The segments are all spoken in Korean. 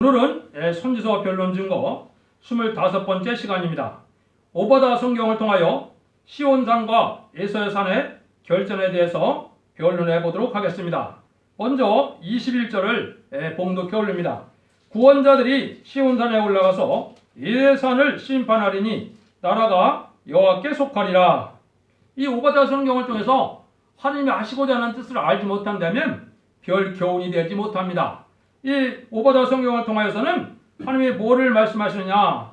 오늘은 선지서 변론 증거 25번째 시간입니다. 오바댜 성경을 통하여 시온산과 에서의 산의 결전에 대해서 변론해 보도록 하겠습니다. 먼저 21절을 봉독해 올립니다. 구원자들이 시온산에 올라가서 예산을 심판하리니 나라가 여호와께 속하리라. 이 오바댜 성경을 통해서 하나님이 하시고자 하는 뜻을 알지 못한다면 별 교훈이 되지 못합니다. 이 오바댜 성경을 통하여서는 하나님이 뭐를 말씀하시느냐,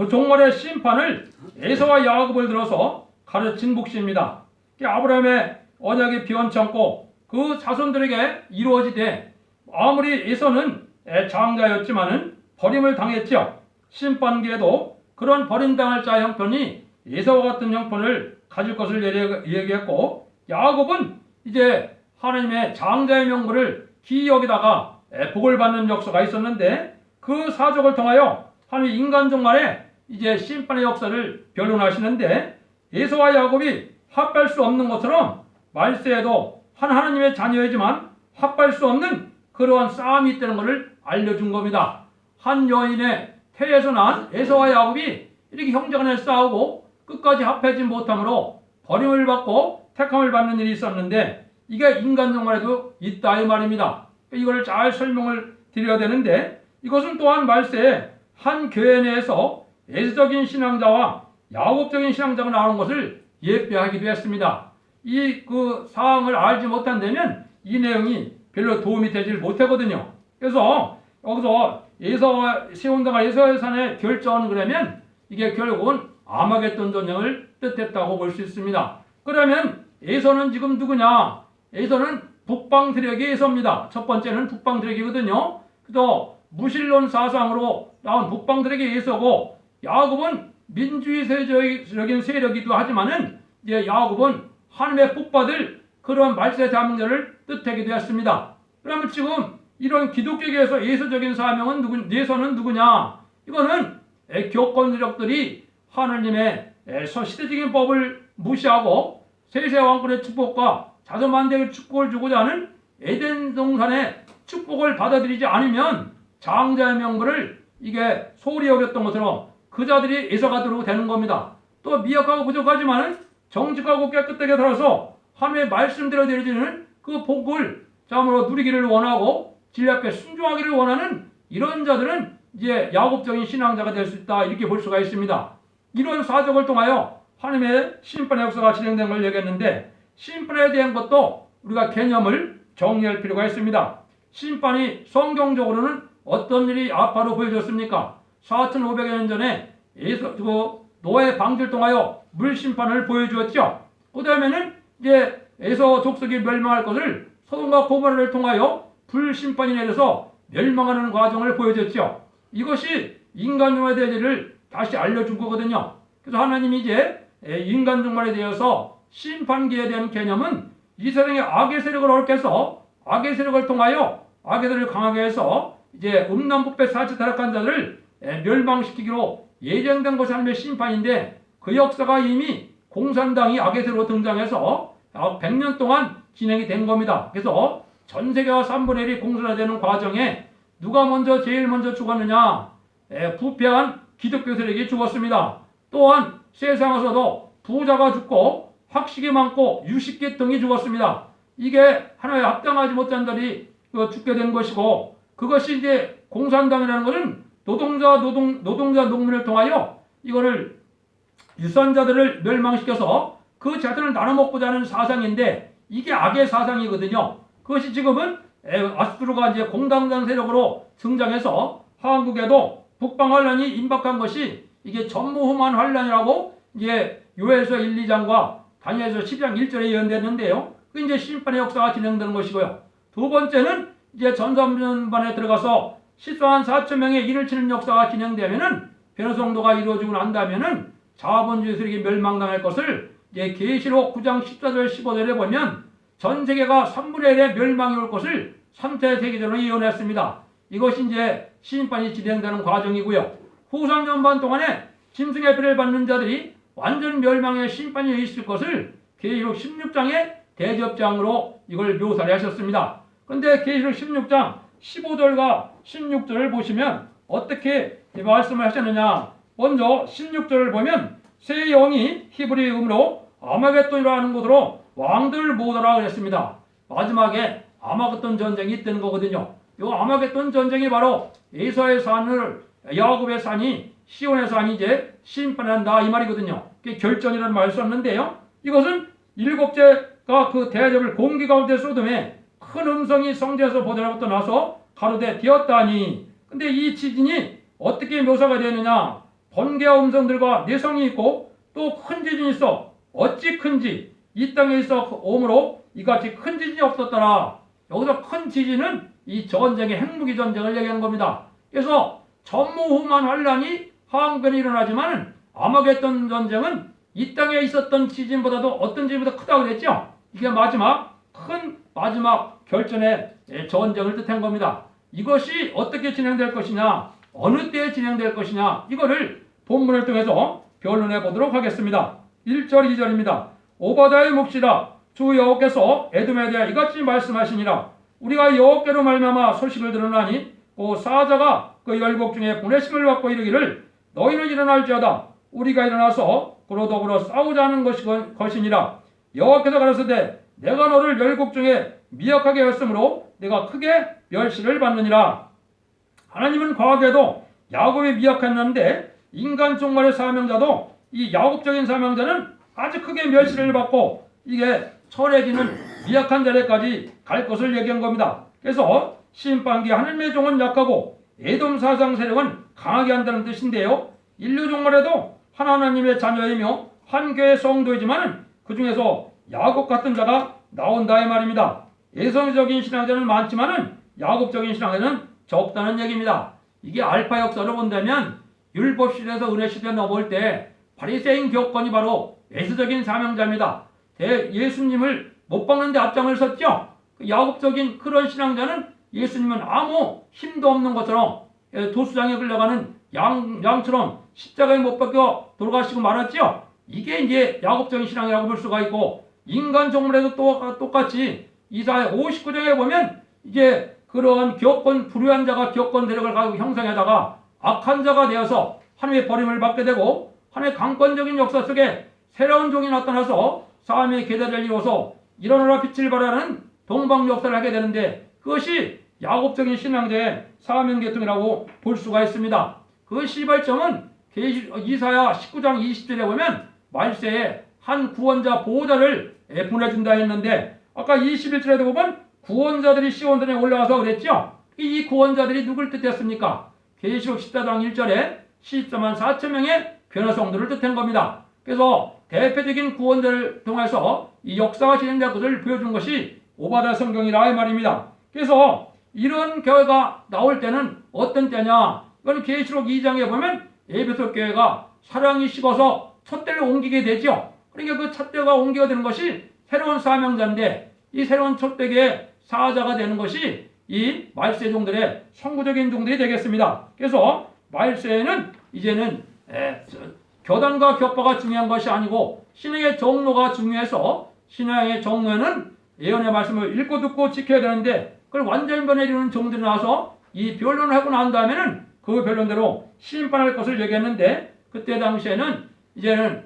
종말의 심판을 에서와 야곱을 들어서 가르친 묵시입니다. 아브라함의 언약이 변찮고 그 자손들에게 이루어지되 아무리 에서는 장자였지만은 버림을 당했죠. 심판기에도 그런 버림당할 자의 형편이 에서와 같은 형편을 가질 것을 얘기했고, 야곱은 이제 하나님의 장자의 명분을 기이 여기다가 복을 받는 역사가 있었는데, 그 사적을 통하여 하나님 인간 종말에 이제 심판의 역사를 변론하시는데, 에서와 야곱이 합할 수 없는 것처럼 말세에도 한 하나님의 자녀이지만 합할 수 없는 그러한 싸움이 있다는 것을 알려준 겁니다. 한 여인의 태에서 난 에서와 야곱이 이렇게 형제간에 싸우고 끝까지 합하지 못함으로 버림을 받고 택함을 받는 일이 있었는데, 이게 인간 종말에도 있다 이 말입니다. 이걸 잘 설명을 드려야 되는데, 이것은 또한 말세에 한 교회 내에서 에서적인 신앙자와 야곱적인 신앙자가 나오는 것을 예표하기도 했습니다. 이 사항을 알지 못한다면 이 내용이 별로 도움이 되질 못하거든요. 그래서 여기서 에서와 시온산과 에서의 산의 결전은 그러면 이게 결국은 아마겟돈 전쟁을 뜻했다고 볼 수 있습니다. 그러면 에서는 지금 누구냐? 에서는 북방 세력의 에서입니다. 첫 번째는 북방 세력이거든요. 그래서 무신론 사상으로 나온 북방 세력의 에서고, 야곱은 민주주의적인 세력이기도 하지만은 이제 야곱은 하나님의 복받을 그런 말세 자명제를 뜻하게 되었습니다. 그러면 지금 이런 기독교계에서 예서적인 사명은 예서는 누구냐? 이거는 교권 세력들이 하나님의 시대적인 법을 무시하고 세세 왕권의 축복과 자손만대의 축복을 주고자 하는 에덴 동산의 축복을 받아들이지 않으면 장자의 명분을 이게 소홀히 여겼던 것처럼 그 자들이 에서가 되도록 되는 겁니다. 또 미약하고 부족하지만 정직하고 깨끗하게 살아서 하나님의 말씀대로 되어지는 그 복을 참으로 누리기를 원하고 진리 앞에 순종하기를 원하는 이런 자들은 이제 야곱적인 신앙자가 될 수 있다, 이렇게 볼 수가 있습니다. 이런 사적을 통하여 하나님의 심판의 역사가 진행된 걸 얘기했는데, 심판에 대한 것도 우리가 개념을 정리할 필요가 있습니다. 심판이 성경적으로는 어떤 일이 아파로 보여졌습니까? 4,500여 년 전에 노아의 방주를 통하여 물심판을 보여주었죠. 그 다음에는 이제 에서 족속이 멸망할 것을 소돔과 고모라를 통하여 불심판이 내려서 멸망하는 과정을 보여줬죠. 이것이 인간 종말에 대한 일을 다시 알려준 거거든요. 그래서 하나님이 이제 인간 종말에 대해서 심판기에 대한 개념은 이 세상의 악의 세력을 얽혀서 악의 세력을 통하여 악의 세력을 강하게 해서 이제 음란부패 사치 타락한 자들을 멸망시키기로 예정된 것이 하나님의 심판인데, 그 역사가 이미 공산당이 악의 세력으로 등장해서 100년 동안 진행이 된 겁니다. 그래서 전 세계가 3분의 1이 공산화되는 과정에 누가 제일 먼저 죽었느냐? 부패한 기독교 세력이 죽었습니다. 또한 세상에서도 부자가 죽고 학식이 많고 유식계통이 죽었습니다. 이게 하나에 합당하지 못한 자들이 죽게 된 것이고, 그것이 이제 공산당이라는 것은 노동자 농민을 통하여 이거를 유산자들을 멸망시켜서 그 자들을 나눠먹고자 하는 사상인데, 이게 악의 사상이거든요. 그것이 지금은 아수르가 이제 공당당 세력으로 등장해서 한국에도 북방 환란이 임박한 것이 이게 전무후무한 환란이라고 이제 요엘서 1, 2장과 다니엘서 10장 1절에 예언됐는데요. 그 이제 심판의 역사가 진행되는 것이고요. 두 번째는 이제 전산반에 들어가서 실성한 4,000명의 인을 치는 역사가 진행되면은 변호성도가 이루어지고 난다면은 자본주의 세력이 멸망당할 것을 이제 계시록 9장 14절 15절에 보면 전 세계가 3분의 1의 멸망이 올 것을 3차 세계전으로 예언했습니다. 이것이 이제 심판이 진행되는 과정이고요. 후 3년반 동안에 짐승의 피를 받는 자들이 완전 멸망의 심판이 있을 것을 계시록 16장의 대접장으로 이걸 묘사를 하셨습니다. 그런데 계시록 16장 15절과 16절을 보시면 어떻게 말씀을 하셨느냐. 먼저 16절을 보면 새 영이 히브리음으로 아마겟돈이라는 곳으로 왕들 모으더라 그랬습니다. 마지막에 아마겟돈 전쟁이 있다는 거거든요. 이 아마겟돈 전쟁이 바로 에서의 산을 야곱의 산이 시온의 산이 이제 심판한다 이 말이거든요. 그게 결전이라는 말을 썼는데요. 이것은 일곱째가 그 대접을 공기 가운데 쏟음에 큰 음성이 성전에서 보더라부터 나서 가로되 되었다니. 근데 이 지진이 어떻게 묘사가 되느냐. 번개와 음성들과 내성이 있고 또 큰 지진이 있어. 어찌 큰지 이 땅에 있어 오므로 이같이 큰 지진이 없었더라. 여기서 큰 지진은 이 전쟁의 핵무기 전쟁을 얘기한 겁니다. 그래서 전무후무한 환란이 항변이 일어나지만 아마겟돈 전쟁은 이 땅에 있었던 지진보다도 어떤 지진보다 크다고 그랬죠. 이게 마지막 결전의 전쟁을 뜻한 겁니다. 이것이 어떻게 진행될 것이냐, 어느 때에 진행될 것이냐, 이거를 본문을 통해서 변론해 보도록 하겠습니다. 1절 2절입니다. 오바다의 몫이라 주 여호께서 에돔에 대하여 이같이 말씀하시니라. 우리가 여호께로 말미암아 소식을 들으나니 그 사자가 그 열국 중에 보내심을 받고 이르기를 너희는 일어날지어다. 우리가 일어나서 그로 더불어 싸우자는 것이니라. 여호와께서 가라사대 내가 너를 열국 중에 미약하게 하였으므로 내가 크게 멸시를 받느니라. 하나님은 과거에도 야곱이 미약했는데 인간 종말의 사명자도 이 야곱적인 사명자는 아주 크게 멸시를 받고 이게 철해지는 미약한 자리까지 갈 것을 얘기한 겁니다. 그래서 심판기 하나님의 종은 약하고 에돔 사상 세력은 강하게 한다는 뜻인데요. 인류 종말에도 하나님의 자녀이며 한 교회의 성도이지만 그 중에서 야곱 같은 자가 나온다 이 말입니다. 예성적인 신앙자는 많지만은 야곱적인 신앙자는 적다는 얘기입니다. 이게 알파 역사를 본다면 율법시대에서 은혜시대에 넘어올 때 바리새인 교권이 바로 예수적인 사명자입니다. 예수님을 못 박는데 앞장을 섰죠. 야곱적인 그런 신앙자는 예수님은 아무 힘도 없는 것처럼 도수장에 끌려가는 양처럼 십자가에 못 박혀 돌아가시고 말았죠. 이게 이제 야곱적인 신앙이라고 볼 수가 있고, 인간 종말에도 똑같이 이사야 59장에 보면 이제 그런 불의한 자가 교권 세력을 가지고 형성하다가 악한 자가 되어서 하나님의 버림을 받게 되고 하나님의 강권적인 역사 속에 새로운 종이 나타나서 삶의 계대를 이루어서 일어나라 빛을 발하는 동방 역사를 하게 되는데, 그것이 야곱적인 신앙자의 사명계통이라고 볼 수가 있습니다. 그 시발점은 이사야 19장 20절에 보면 말세에 한 구원자 보호자를 보내준다 했는데, 아까 21절에도 보면 구원자들이 시온산에 올라와서 그랬죠. 이 구원자들이 누굴 뜻했습니까? 계시록 14장 1절에 14만 4천 명의 변화성들을 뜻한 겁니다. 그래서 대표적인 구원자를 통해서 이 역사가 진행될 것을 보여준 것이 오바다 성경이라 이 말입니다. 그래서 이런 교회가 나올 때는 어떤 때냐? 이건 계시록 2장에 보면 에베소 교회가 사랑이 식어서 촛대를 옮기게 되죠. 그러니까 그 촛대가 옮기게 되는 것이 새로운 사명자인데, 이 새로운 촛대의 사자가 되는 것이 이 말세 종들의 선구적인 종들이 되겠습니다. 그래서 말세에는 이제는 교단과 격파가 중요한 것이 아니고 신앙의 정로가 중요해서, 신앙의 정로에는 예언의 말씀을 읽고 듣고 지켜야 되는데, 그걸 완전히 변해주는 종들이 나와서 이 변론을 하고 난 다음에는 그 변론대로 심판할 것을 얘기했는데, 그때 당시에는 이제는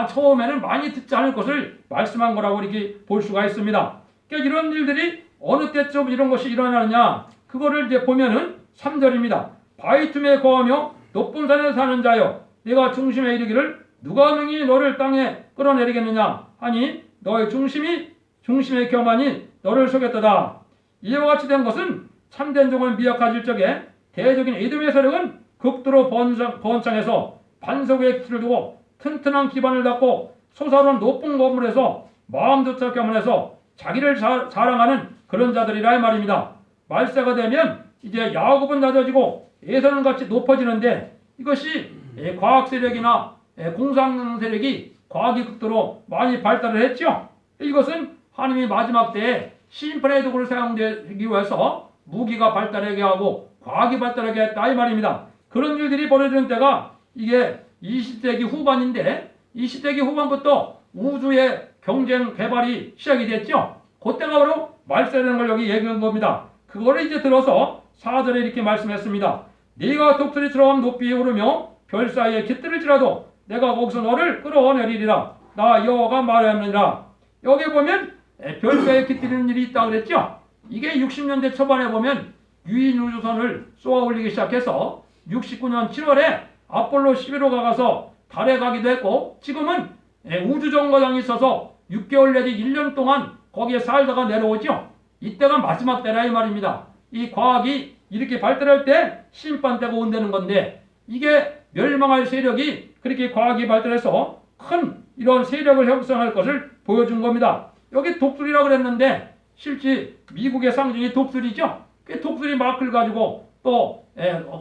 처음에는 많이 듣지 않을 것을 말씀한 거라고 이렇게 볼 수가 있습니다. 그러니까 이런 일들이 어느 때쯤 이런 것이 일어나느냐, 그거를 이제 보면은 3절입니다. 바위 틈에 거하며 높은 산에 사는 자여, 내가 중심에 이르기를 누가 능히 너를 땅에 끌어내리겠느냐 하니 너의 중심의 교만이 너를 속였도다. 이와 같이 된 것은 참된 종을 미약하실 적에 대적인 에돔의 세력은 극도로 번창해서 반석 위에 기틀을 두고 튼튼한 기반을 닦고 솟아오른 높은 건물에서 마음조차 교만해서 자기를 자랑하는 그런 자들이라 이 말입니다. 말세가 되면 이제 야곱은 낮아지고 에서는 같이 높아지는데, 이것이 과학 세력이나 공상 세력이 과학이 극도로 많이 발달을 했죠. 이것은 하나님이 마지막 때에 심판의 도구를 사용되기 위해서 무기가 발달하게 하고 과학이 발달하게 했다 이 말입니다. 그런 일들이 벌어지는 때가 이게 20세기 후반인데, 20세기 후반부터 우주의 경쟁 개발이 시작이 됐죠. 그때가 바로 말세라는 걸 여기 얘기한 겁니다. 그거를 이제 들어서 4절에 이렇게 말씀했습니다. 네가 독수리처럼 높이 오르며 별 사이에 깃들을지라도 내가 거기서 너를 끌어내리리라. 나 여호와가 말하느니라. 여기 보면 별 사이에 깃들이는 일이 있다고 그랬죠. 이게 60년대 초반에 보면 유인 우주선을 쏘아 올리기 시작해서 69년 7월에 아폴로 11호가 가서 달에 가기도 했고, 지금은 우주정거장이 있어서 6개월 내지 1년 동안 거기에 살다가 내려오죠. 이때가 마지막 때라 이 말입니다. 이 과학이 이렇게 발달할 때 심판 때가 온다는 건데, 이게 멸망할 세력이 그렇게 과학이 발달해서 큰 이런 세력을 형성할 것을 보여준 겁니다. 여기 독수리라고 그랬는데 실제 미국의 상징이 독수리죠. 그 독수리 마크를 가지고 또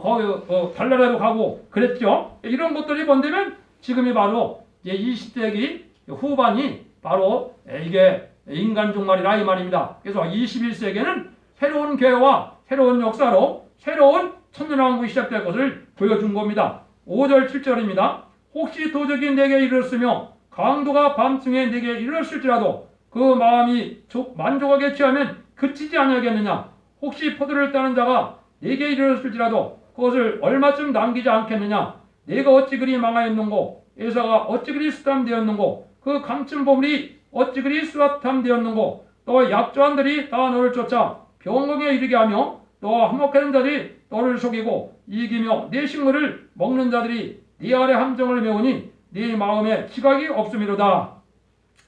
거기 달나라로 가고 그랬죠. 이런 것들이 본다면 지금이 바로 이제 20세기 후반이 바로 이게 인간 종말이라 이 말입니다. 그래서 21세기에는 새로운 교회와 새로운 역사로 새로운 천년왕국이 시작될 것을 보여준 겁니다. 5절 7절입니다. 혹시 도적이 내게 이르렀으며 강도가 밤중에 내게 이르렀을지라도 그 마음이 만족하게 취하면 그치지 아니하겠느냐. 혹시 포도를 따는 자가 내게 이르렀을지라도 그것을 얼마쯤 남기지 않겠느냐. 내가 어찌 그리 망하였는고 에사가 어찌 그리 수담되었는고 그 감춘 보물이 어찌 그리 수압탐되었는고 또 약조한들이 다 너를 쫓아 병거에 이르게 하며 또 한몫하는 자들이 너를 속이고 이기며 내 식물을 먹는 자들이 네 아래 함정을 메우니 네 마음에 지각이 없음이로다.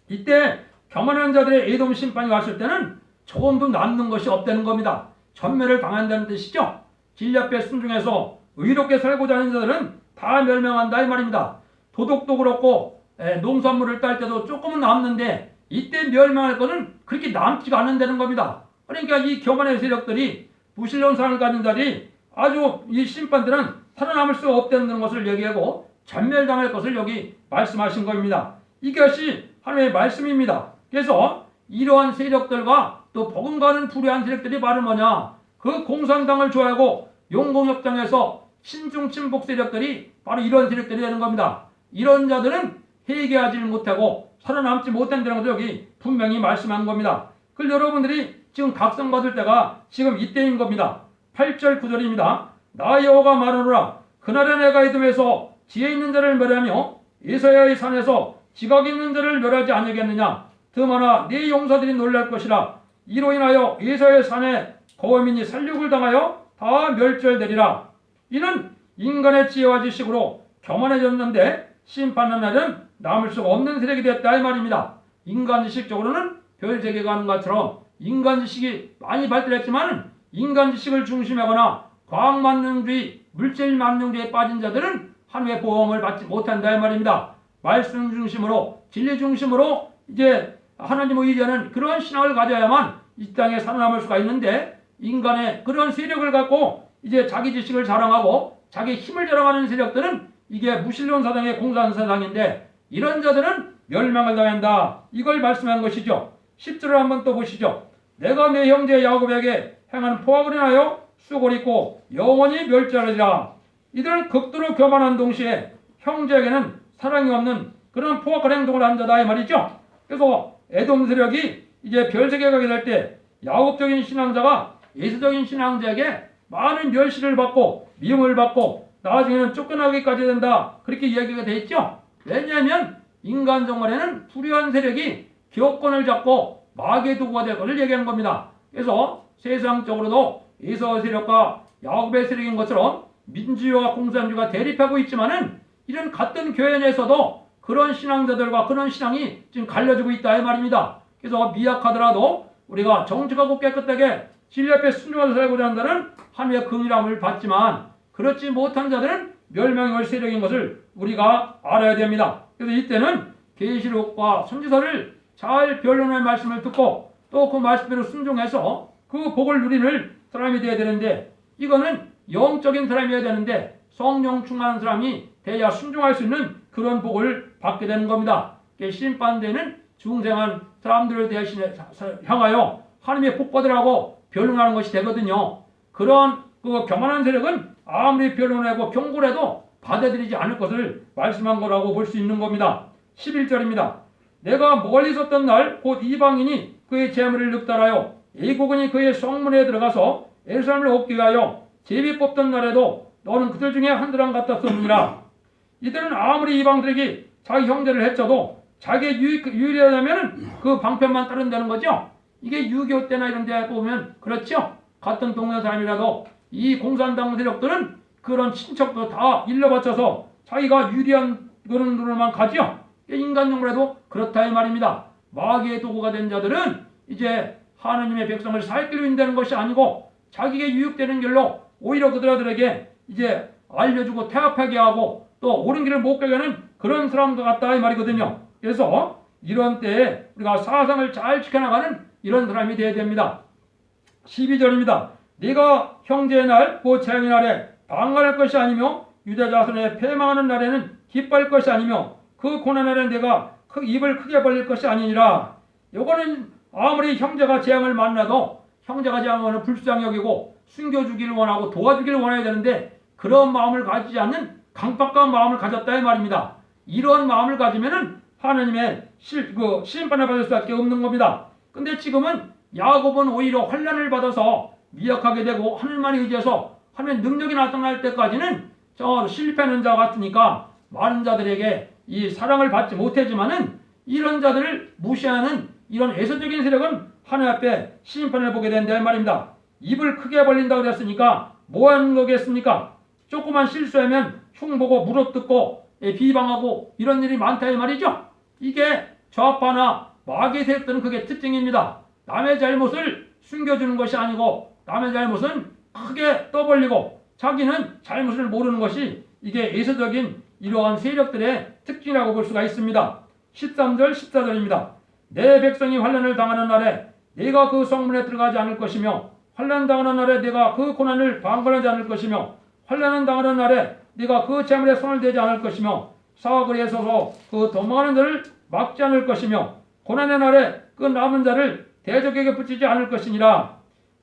이때 교만한 자들의 에돔 심판이 왔을 때는 조금도 남는 것이 없다는 겁니다. 전멸을 당한다는 뜻이죠. 진리 앞에 순종해서 의롭게 살고자 하는 자들은 다 멸망한다 이 말입니다. 도덕도 그렇고 농산물을 딸 때도 조금은 남는데 이때 멸망할 것은 그렇게 남지가 않는다는 겁니다. 그러니까 이 교만의 세력들이 무신론 상을 가진 자들이 아주 이 심판들은 살아남을 수 없다는 것을 얘기하고 전멸당할 것을 여기 말씀하신 겁니다. 이것이 하나님의 말씀입니다. 그래서 이러한 세력들과 또 복음과는 불의한 세력들이 바로 뭐냐? 그 공산당을 좋아하고 용공협정에서 신중 친북 세력들이 바로 이런 세력들이 되는 겁니다. 이런 자들은 회개하지 못하고 살아남지 못한다는 것을 여기 분명히 말씀한 겁니다. 그걸 여러분들이 지금 각성받을 때가 지금 이때인 겁니다. 8절 9절입니다. 나 여호와가 말하노라. 그날에 내가 에돔에서 지혜 있는 자를 멸하며 에사야의 산에서 지각 있는 자를 멸하지 아니하겠느냐. 더마나 네 용사들이 놀랄 것이라. 이로 인하여 에사야의 산에 거민이 살육을 당하여 다 멸절되리라. 이는 인간의 지혜와 지식으로 교만해졌는데 심판하는 날은 남을 수가 없는 세력이 됐다 이 말입니다. 인간 지식적으로는 별 세계가 하는 것처럼 인간 지식이 많이 발달했지만 인간 지식을 중심하거나 과학 만능주의, 물질 만능주의에 빠진 자들은 하나님의 보험을 받지 못한다 이 말입니다. 말씀 중심으로 진리 중심으로 이제 하나님을 의지하는 그런 신앙을 가져야만 이 땅에 살아남을 수가 있는데, 인간의 그런 세력을 갖고 이제 자기 지식을 자랑하고 자기 힘을 자랑하는 세력들은 이게 무신론 사상의 공산 사상인데, 이런 자들은 멸망을 당한다. 이걸 말씀한 것이죠. 10절을 한번 또 보시죠. 내가 내 형제 야곱에게 행한 포악을 인하여 쑥을 입고 영원히 멸절하리라. 이들은 극도로 교만한 동시에 형제에게는 사랑이 없는 그런 포악한 행동을 한 자다 이 말이죠. 그래서 에돔 세력이 이제 별세계에 가게 될 때 야곱적인 신앙자가 예수적인 신앙자에게 많은 멸시를 받고 미움을 받고 나중에는 쫓겨나기까지 된다. 그렇게 이야기가 돼 있죠. 왜냐하면 인간 정말에는 불의한 세력이 기업권을 잡고 마귀의 도구가 될 것을 얘기한 겁니다. 그래서 세상적으로도 에서 세력과 야곱의 세력인 것처럼 민주주의와 공산주의가 대립하고 있지만은 이런 같은 교회 내에서도 그런 신앙자들과 그런 신앙이 지금 갈려지고 있다 이 말입니다. 그래서 미약하더라도 우리가 정직하고 깨끗하게 진리 앞에 순종하여 살고자 한다는 하나님의 긍휼함을 받지만 그렇지 못한 자들은 멸망의 세력인 것을 우리가 알아야 됩니다. 그래서 이때는 계시록과 선지서를 잘 변론의 말씀을 듣고 또 그 말씀대로 순종해서 그 복을 누리는 사람이 되어야 되는데, 이거는 영적인 사람이어야 되는데 성령 충만한 사람이 돼야 순종할 수 있는 그런 복을 받게 되는 겁니다. 심판되는 중생한 사람들을 대신에 향하여 하나님의 복 받으라고 변론하는 것이 되거든요. 그런 그 교만한 세력은 아무리 변론하고 경고를 해도 받아들이지 않을 것을 말씀한 거라고 볼 수 있는 겁니다. 11절입니다. 내가 멀리 있었던 날 곧 이방인이 그의 재물을 늑달하여 애국은이 그의 성문에 들어가서 예루살렘을 얻기 위하여 제비 뽑던 날에도 너는 그들 중에 한두랑 같았었느니라. 이들은 아무리 이방들에게 자기 형제를 해쳐도 자기의 유리하다면 그 방편만 따른다는 거죠. 이게 6.25 때나 이런 데 보면 그렇죠. 같은 동네 사람이라도 이 공산당 세력들은 그런 친척도 다 일러 바쳐서 자기가 유리한 그런 눈을만 가죠. 인간용으로도 그렇다 이 말입니다. 마귀의 도구가 된 자들은 이제 하나님의 백성을 살 길로 인도하는 것이 아니고 자기에게 유익되는 길로 오히려 그들에게 이제 알려주고 태합하게 하고 또 옳은 길을 못 가게 하는 그런 사람들 같다 이 말이거든요. 그래서 이런 때에 우리가 사상을 잘 지켜나가는 이런 사람이 되어야 됩니다. 12절입니다. 네가 형제의 날, 그 재앙의 날에 방관할 것이 아니며 유다 자손의 패망하는 날에는 기뻐할 것이 아니며 그 고난 날에 내가 입을 크게 벌릴 것이 아니니라. 요거는 아무리 형제가 재앙을 만나도 형제가 재앙을 불쌍히 여기고 숨겨주기를 원하고 도와주기를 원해야 되는데 그런 마음을 가지지 않는 강박한 마음을 가졌다 이 말입니다. 이런 마음을 가지면은 하나님의 심판을 받을 수밖에 없는 겁니다. 근데 지금은 야곱은 오히려 환난을 받아서 미약하게 되고 하늘만에 의지해서 하나님의 능력이 나타날 때까지는 저 실패하는 자 같으니까 많은 자들에게 이 사랑을 받지 못하지만은 이런 자들을 무시하는 이런 애서적인 세력은 하나님 앞에 심판을 보게 된다 이 말입니다. 입을 크게 벌린다고 그랬으니까 뭐 하는 거겠습니까? 조그만 실수하면 흉보고 물어뜯고 비방하고 이런 일이 많다 이 말이죠. 이게 좌파나 마귀의 세력들은 그게 특징입니다. 남의 잘못을 숨겨주는 것이 아니고 남의 잘못은 크게 떠벌리고 자기는 잘못을 모르는 것이 이게 예서적인 이러한 세력들의 특징이라고 볼 수가 있습니다. 13절 14절입니다. 내 백성이 환난을 당하는 날에 내가 그 성문에 들어가지 않을 것이며 환난 당하는 날에 내가 그 고난을 방관하지 않을 것이며 환난을 당하는 날에 네가 그 재물에 손을 대지 않을 것이며 사거리에 서서 그 도망하는 자를 막지 않을 것이며 고난의 날에 그 남은 자를 대적에게 붙이지 않을 것이니라.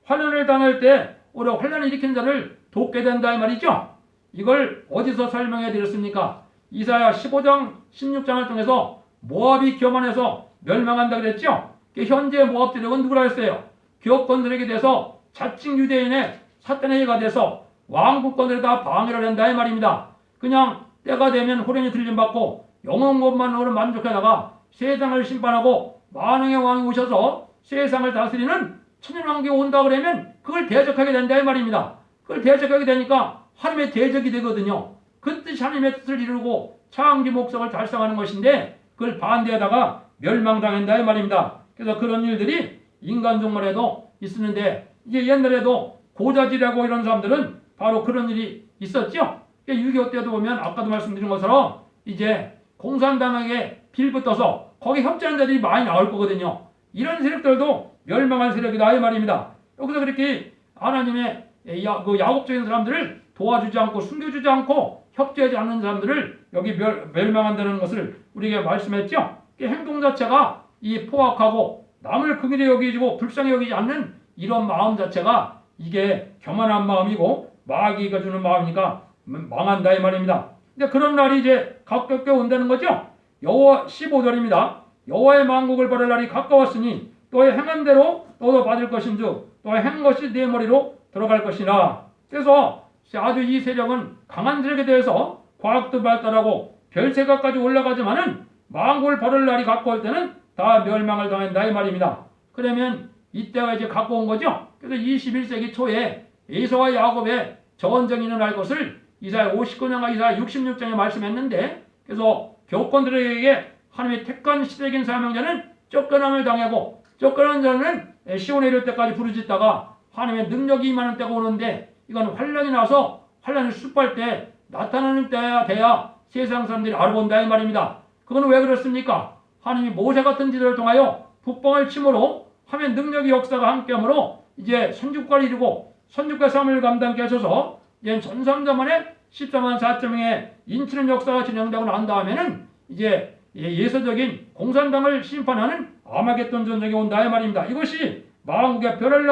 환난을 당할 때 오히려 환난을 일으키는 자를 돕게 된다 이 말이죠. 이걸 어디서 설명해 드렸습니까? 이사야 15장 16장을 통해서 모압이 교만해서 멸망한다 그랬죠. 현재 모압 세력은 누구라 했어요? 기업권들에게 대해서 자칭 유대인의 사탄의 해가 돼서 왕국권들에 다 방해를 한다 이 말입니다. 그냥 때가 되면 호련히 들림받고 영원 것만으로 만족하다가 세상을 심판하고 만왕의 왕이 오셔서 세상을 다스리는 천년왕국이 온다 그러면 그걸 대적하게 된다 이 말입니다. 그걸 대적하게 되니까 하나님의 대적이 되거든요. 그 뜻이 하나님의 뜻을 이루고 창조 목적을 달성하는 것인데 그걸 반대하다가 멸망당한다 이 말입니다. 그래서 그런 일들이 인간 종말에도 있었는데 이제 옛날에도 고자질하고 이런 사람들은 바로 그런 일이 있었죠. 6.25 때도 보면 아까도 말씀드린 것처럼 이제 공산당에게 빌붙어서 거기 협조하는 자들이 많이 나올 거거든요. 이런 세력들도 멸망한 세력이다 이 말입니다. 여기서 그렇게 하나님의 야곱적인 사람들을 도와주지 않고 숨겨주지 않고 협조하지 않는 사람들을 여기 멸망한다는 것을 우리에게 말씀했죠. 행동 자체가 이 포악하고 남을 극일히 여기지고 불쌍히 여기지 않는 이런 마음 자체가 이게 교만한 마음이고 마귀가 주는 마음이니까 망한다 이 말입니다. 근데 그런 날이 이제 가깝게 온다는 거죠. 여호와 15절입니다. 여호와의 만국을 벌할 날이 가까웠으니 너의 행한 대로 너도 받을 것인즉 너의 행한 것이 내 머리로 들어갈 것이라. 그래서 아주 이 세력은 강한 세력에 대해서 과학도 발달하고 별세가까지 올라가지만은 만국을 벌할 날이 가까울 때는 다 멸망을 당한다 이 말입니다. 그러면 이때가 이제 가까운 거죠. 그래서 21세기 초에 에서와 야곱의 전쟁이 일어날 것을 이사야 59장과 이사야 66장에 말씀했는데 그래서 교권들에게 하나님의 택한 시대적인 사명자는 쫓겨남을 당하고 쫓겨난 자는 시온에 이를 때까지 부르짖다가 하나님의 능력이 임하는 때가 오는데 이건 환란이 나서 환란을 수습할 때 나타나는 때야 돼야 세상 사람들이 알아본다 이 말입니다. 그건 왜 그렇습니까? 하나님이 모세 같은 지도를 통하여 북방을 침으로 하나님의 능력의 역사가 함께하므로 이제 선주과를 이루고 선주과 삶을 감당케 하셔서 이제 전삼자만에 14만 4천명의 인치는 역사가 진행되고 난 다음에는 이제 예서적인 공산당을 심판하는 아마겟돈 전쟁이 온다 이 말입니다. 이것이 만국의 벌할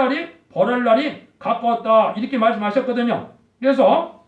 날이 가까웠다 이렇게 말씀하셨거든요. 그래서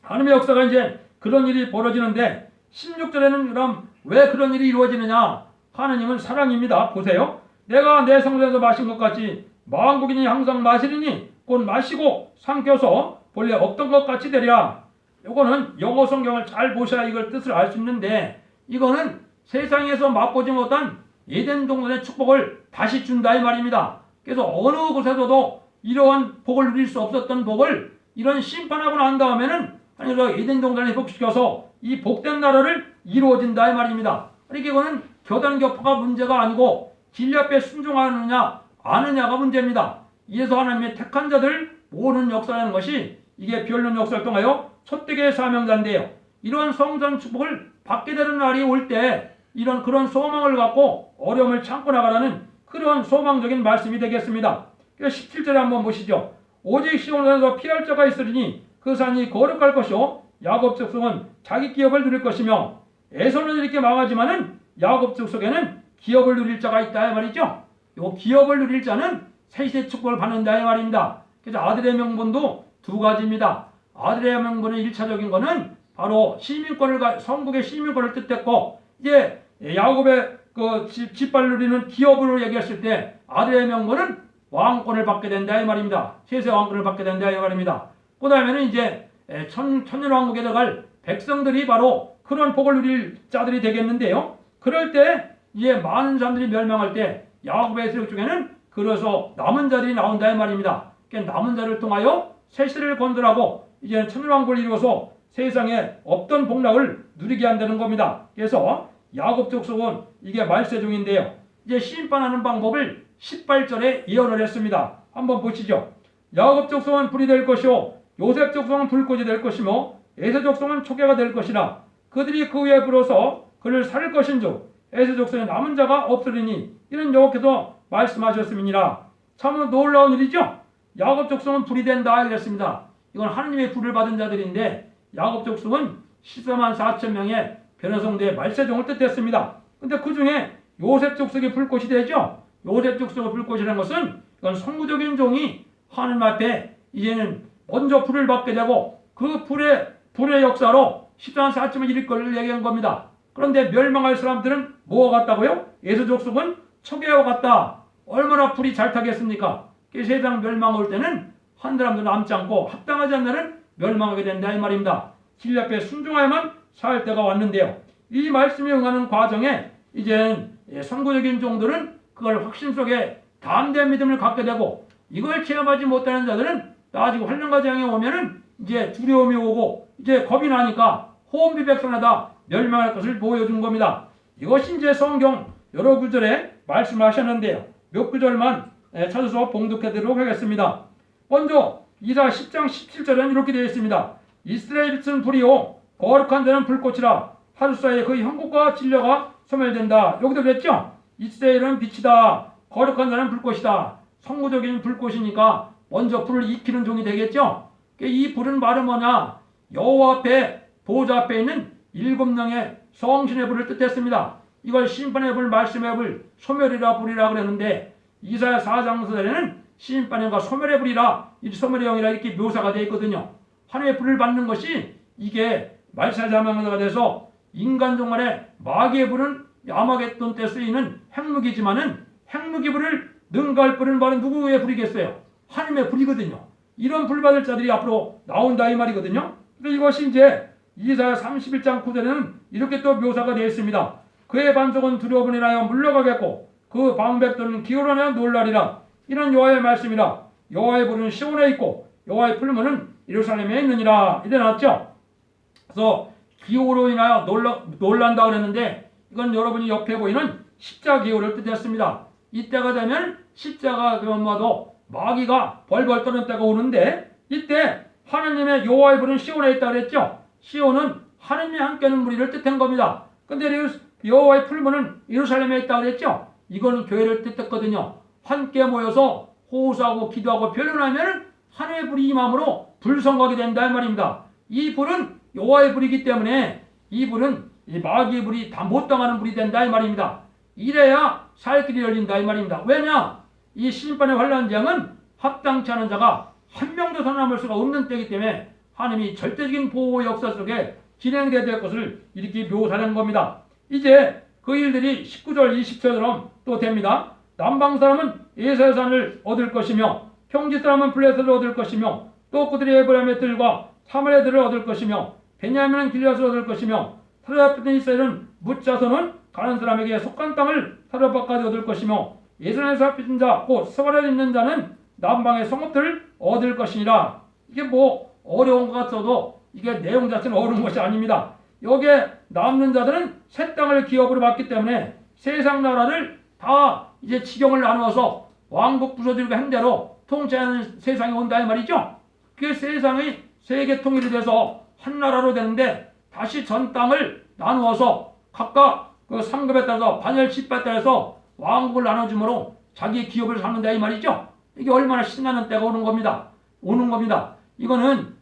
하나님의 역사가 이제 그런 일이 벌어지는데 16절에는 그럼 왜 그런 일이 이루어지느냐? 하나님은 사랑입니다. 보세요. 내가 내 성전에서 마신 것 같이 만국인이 항상 마시리니 곧 마시고 삼켜서 본래 없던 것 같이 되리라. 요거는 영어 성경을 잘 보셔야 이걸 뜻을 알 수 있는데, 이거는 세상에서 맛보지 못한 에덴 동산의 축복을 다시 준다 이 말입니다. 그래서 어느 곳에서도 이러한 복을 누릴 수 없었던 복을 이런 심판하고 난 다음에는 하나님께서 에덴 동산을 회복시켜서 이 복된 나라를 이루어진다 이 말입니다. 그러니까 이거는 교단교파가 문제가 아니고 진리 앞에 순종하느냐 아느냐가 문제입니다. 이래서 하나님의 택한 자들 모으는 역사라는 것이 이게 변론 역사를 통하여 첫대의 사명자인데요. 이러한 성전 축복을 받게 되는 날이 올 때 이런 그런 소망을 갖고 어려움을 참고 나가라는 그런 소망적인 말씀이 되겠습니다. 17절에 한번 보시죠. 오직 시온산에서 피할 자가 있으리니 그 산이 거룩할 것이요 야곱 족속은 자기 기업을 누릴 것이며, 에서는 이렇게 망하지만은 야곱 족속에는 기업을 누릴 자가 있다 이 말이죠. 요 기업을 누릴 자는 셋의 축복을 받는다 이 말입니다. 그래서 아들의 명분도 두 가지입니다. 아들의 명분의 1차적인 것은 바로 시민권을 성국의 시민권을 뜻했고, 이제 야곱의 그 짓발 누리는 기업으로 얘기했을 때 아들의 명분은 왕권을 받게 된다 이 말입니다. 세세 왕권을 받게 된다 이 말입니다. 그 다음에는 이제 천년왕국에 들어갈 백성들이 바로 그런 복을 누릴 자들이 되겠는데요. 그럴 때 이제 많은 사람들이 멸망할 때 야곱의 세력 중에는 그래서 남은 자들이 나온다 이 말입니다. 그러니까 남은 자를 통하여 세세를 건설하고 이제는 천년왕국을 이루어서 세상에 없던 복락을 누리게 한다는 겁니다. 그래서 야곱 족속은 이게 말세 중인데요. 이제 심판하는 방법을 18절에 예언을 했습니다. 한번 보시죠. 야곱 족속은 불이 될 것이요 요셉 족속은 불꽃이 될 것이며 에서 족속은 초계가 될 것이라. 그들이 그 위에 불어서 그를 살 것인즉 에서 족속에 남은 자가 없으리니, 이는 여호와께서 말씀하셨음이니라. 참 놀라운 일이죠. 야곱 족속은 불이 된다 이랬습니다. 이건 하느님의 불을 받은 자들인데 야곱 족속은 14만 4천 명의 변화성대의 말세종을 뜻했습니다. 근데 그 중에 요셉 족속이 불꽃이 되죠. 요셉 족속의 불꽃이라는 것은 이건 성구적인 종이 하나님 앞에 이제는 먼저 불을 받게 되고 그 불의 역사로 14만 4천을 이룰 걸 얘기한 겁니다. 그런데 멸망할 사람들은 뭐와 같다고요? 에서 족속은 초계와 같다. 얼마나 불이 잘 타겠습니까? 세상 멸망 올 때는 한 사람도 남지 않고 합당하지 않는 멸망하게 된다 이 말입니다. 진리 앞에 순종하야만 살 때가 왔는데요. 이 말씀에 응하는 과정에 이제 선구적인 종들은 그걸 확신 속에 담대한 믿음을 갖게 되고, 이걸 체험하지 못하는 자들은 나중에 환난과 재앙이 오면은 이제 두려움이 오고 이제 겁이 나니까 호언비백산하다 멸망할 것을 보여준 겁니다. 이것이 이제 성경 여러 구절에 말씀하셨는데요. 몇 구절만 찾아서 봉독해드리도록 하겠습니다. 먼저 이사 10장 17절에는 이렇게 되어 있습니다. 이스라엘 빛은 불이요 거룩한 데는 불꽃이라. 하루 사이에 그 형국과 진려가 소멸된다. 여기도 그랬죠? 이스라엘은 빛이다. 거룩한 데는 불꽃이다. 성구적인 불꽃이니까 먼저 불을 익히는 종이 되겠죠? 이 불은 말은 뭐냐? 여호와 앞에 보좌 앞에 있는 7명의 성신의 불을 뜻했습니다. 이걸 심판의 불, 말씀의 불, 소멸이라 불이라 그랬는데 이사야 4장서에는 심판과 소멸의 불이라, 소멸의 영이라 이렇게 묘사가 되어 있거든요. 하나님의 불을 받는 것이 이게 말세자명자가 돼서 인간 종간에 마귀의 불은 아마겟돈 때 쓰이는 핵무기지만은 핵무기 불을 능가할 불은 바로 누구의 불이겠어요? 하나님의 불이거든요. 이런 불 받을 자들이 앞으로 나온다 이 말이거든요. 그래서 이것이 이제 이사야 31장 9절에는 이렇게 또 묘사가 되어 있습니다. 그의 반석은 두려움을 인하여 물러가겠고 그 방백들은 기울어내어 놀라리라. 이런 여호와의 말씀이라. 여호와의 불은 시온에 있고 여호와의 풀무는 예루살렘에 있느니라. 이래 놨죠. 그래서 기호로 인하여 놀란다 그랬는데 이건 여러분이 옆에 보이는 십자 기호를 뜻했습니다. 이때가 되면 십자가 그런마도 마귀가 벌벌 떠는 때가 오는데, 이때 하나님의 여호와의 불은 시온에 있다 그랬죠. 시온은 하나님이 함께하는 무리를 뜻한 겁니다. 근데 여호와의 풀무는 예루살렘에 있다 그랬죠. 이거는 교회를 뜻했거든요. 함께 모여서 호소하고 기도하고 변론하면 하나님의 불이 임함으로 불성하게 된다 이 말입니다. 이 불은 여호와의 불이기 때문에 이 불은 이 마귀의 불이 다 못 당하는 불이 된다 이 말입니다. 이래야 살 길이 열린다 이 말입니다. 왜냐? 이 심판의 환난장은 합당치 않은 자가 한 명도 살아남을 수가 없는 때이기 때문에 하나님이 절대적인 보호 역사 속에 진행되어야 될 것을 이렇게 묘사하는 겁니다. 이제 그 일들이 19절 20절처럼 또 됩니다. 남방 사람은 에사의 산을 얻을 것이며 평지 사람은 블레셋을 얻을 것이며 또 그들이 에브라임의 들과 사마리아의 들을 얻을 것이며 베냐민은 길앗을 얻을 것이며 사로잡힌 이스라엘은 뭇자손은 가난 사람에게 속한 땅을 사로잡아까지 얻을 것이며 예전에 잡힌 자 곧 스바랴에 있는 자는 남방의 성읍들을 얻을 것이니라. 이게 뭐 어려운 것 같아도 이게 내용 자체는 어려운 것이 아닙니다. 여기에 남는 자들은 새 땅을 기업으로 받기 때문에 세상 나라를 다 이제 지경을 나누어서 왕국 부서지고 한 대로 통치하는 세상이 온다 이 말이죠. 그 세상이 세계 통일이 돼서 한 나라로 되는데 다시 전 땅을 나누어서 각각 그 상급에 따라서 반열 10배 따라서 왕국을 나눠줌으로 자기 기업을 삼는다 이 말이죠. 이게 얼마나 신나는 때가 오는 겁니다. 이거는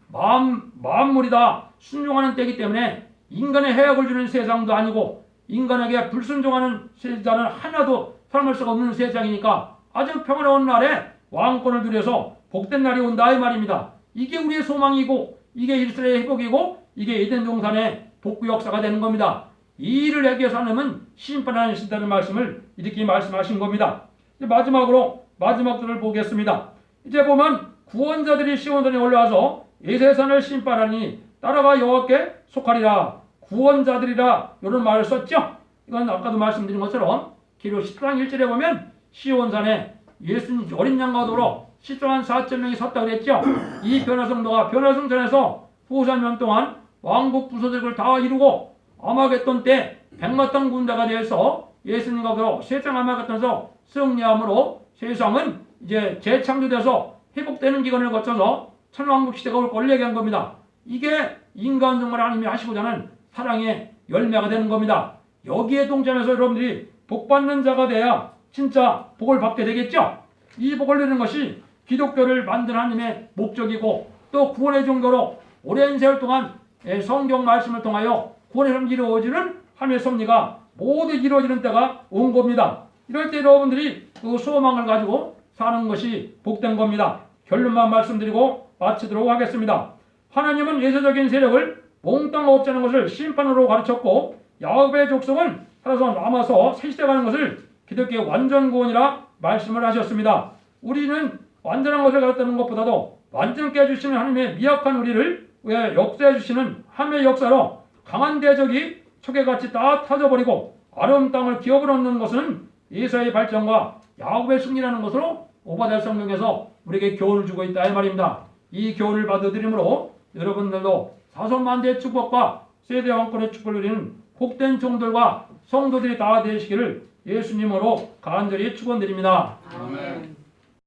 만물이다 순종하는 때이기 때문에 인간의 해악을 주는 세상도 아니고 인간에게 불순종하는 세자는 하나도 사람할 수가 없는 세상이니까 아주 평화로운 날에 왕권을 누려서 복된 날이 온다 이 말입니다. 이게 우리의 소망이고 이게 이스라엘의 회복이고 이게 에덴 동산의 복구 역사가 되는 겁니다. 이 일을 하기 위해서 하나님은 심판하신다는 말씀을 이렇게 말씀하신 겁니다. 마지막으로 마지막들을 보겠습니다. 이제 보면 구원자들이 시온산에 올라와서 에세산을 심판하니 따라가 여호와께 속하리라. 구원자들이라 이런 말을 썼죠. 이건 아까도 말씀드린 것처럼 기록 10장 1절에 보면 시온산에 예수님 어린 양과 더불어 시종한 4,000명이 섰다 그랬죠. 이 변화성도가 변화성전에서 후사년 동안 왕국 부서들을 다 이루고 아마겟돈 때 백마땅 군대가 되어서 예수님과 더불어 세상 아마겟돈에서 승리함으로 세상은 이제 재창조돼서 회복되는 기간을 거쳐서 천왕국 시대가 올 걸 얘기한 겁니다. 이게 인간 정말 하나님이 하시고자 하는 사랑의 열매가 되는 겁니다. 여기에 동참해서 여러분들이 복받는 자가 돼야 진짜 복을 받게 되겠죠. 이 복을 누리는 것이 기독교를 만든 하나님의 목적이고 또 구원의 종교로 오랜 세월 동안 성경 말씀을 통하여 구원의 섭리가 이루어지는 하나님의 섭리가 모두 이루어지는 때가 온 겁니다. 이럴 때 여러분들이 그 소망을 가지고 사는 것이 복된 겁니다. 결론만 말씀드리고 마치도록 하겠습니다. 하나님은 예세적인 세력을 몽땅 없애는 것을 심판으로 가르쳤고 야곱의 족속은 살아서 남아서 새시대 가는 것을 기독교의 완전 구원이라 말씀을 하셨습니다. 우리는 완전한 것을 가르치는 것보다도 완전케 해주시는 하나님의 미약한 우리를 역사해 주시는 하나님의 역사로 강한 대적이 초계같이 다 타져버리고 아름다운 땅을 기업으로 얻는 것은 예수의 발전과 야곱의 승리라는 것으로 오바댜 성경에서 우리에게 교훈을 주고 있다 이 말입니다. 이 교훈을 받아들임으로 여러분들도 사손만대의 축복과 세대 왕권의 축복을 누리는 복된 종들과 성도들이 다 되시기를 예수님으로 간절히 축원드립니다. 아멘.